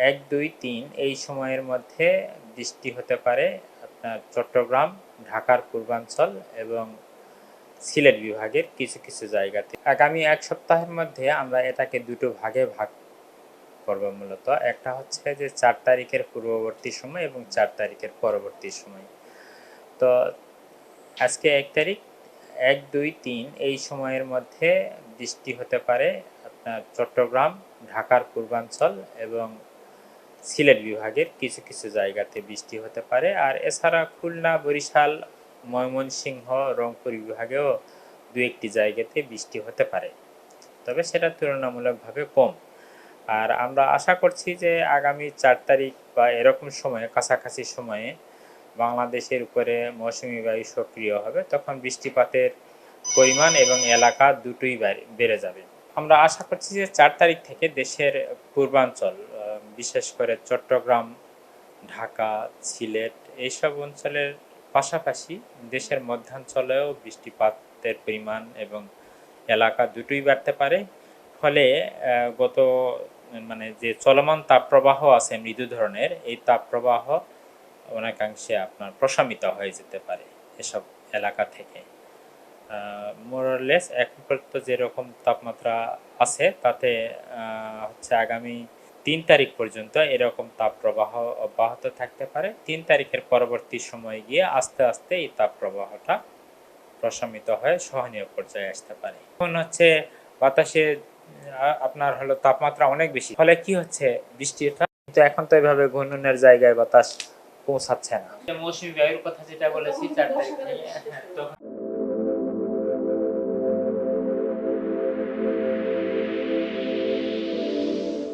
1, 2, 3 এই সময়ের মধ্যে বৃষ্টি হতে পারে আপনার চট্টগ্রাম, ঢাকার পূর্বাঞ্চল এবং সিলেট বিভাগের কিছু কিছু জায়গাতে। আগামী এক সপ্তাহের মধ্যে আমরা এটাকে দুটো ভাগে ভাগ করব মূলত। একটা হচ্ছে যে 4 তারিখের পূর্ববর্তী সময় এবং 4 তারিখের পরবর্তী সময়। তো আজকে 1 তারিখ, 1, 2, 3 এই সময়ের মধ্যে বৃষ্টি হতে পারে আপনার চট্টগ্রাম, ঢাকার পূর্বাঞ্চল এবং সিলেট বিভাগের কিছু কিছু জায়গাতে বৃষ্টি হতে পারে। আর এছাড়া খুলনা, বরিশাল, ময়মনসিংহ, রংপুর বিভাগেও দু একটি জায়গাতে বৃষ্টি হতে পারে, তবে সেটা তুলনামূলকভাবে কম। আর আমরা আশা করছি যে আগামী 4 তারিখ বা এরকম সময়ে, কাছাকাছি সময়ে বাংলাদেশের উপরে মৌসুমি বায়ু সক্রিয় হবে, তখন বৃষ্টিপাতের পরিমাণ এবং এলাকা দুটোই বেড়ে যাবে। আমরা আশা করছি যে 4 তারিখ থেকে দেশের পূর্বাঞ্চল, বিশেষ করে চট্টগ্রাম, ঢাকা, সিলেট এইসব অঞ্চলের পাশাপাশি দেশের মধ্যাঞ্চলেও বৃষ্টিপাতের পরিমাণ এবং এলাকা দুটোই বাড়তে পারে। ফলে গত যে চলমান তাপপ্রবাহ আছে মৃদু ধরনের, এই তাপপ্রবাহ অনেকাংশে আপনার প্রশমিত হয়ে যেতে পারে এসব এলাকা থেকে। মোরলেস এখন পর্যন্ত যেরকম তাপমাত্রা আছে তাতে হচ্ছে আগামী 3 তারিখ পর্যন্ত এরকম তাপপ্রবাহ অব্যাহত থাকতে পারে। 3 তারিখের পরবর্তী সময়ে গিয়ে আস্তে আস্তে এই তাপপ্রবাহটা প্রশমিত হয়ে সহনীয় পর্যায়ে আসতে পারে। এখন হচ্ছে বাতাসে আপনার হলো তাপমাত্রা অনেক বেশি, ফলে কি হচ্ছে বৃষ্টিটা কিন্তু এখন তো এভাবে ঘূর্ণনের জায়গায় বাতাস পৌঁছাচ্ছে না। মৌসুমী বায়ুর কথা যেটা বলেছি 4 তারিখ থেকে,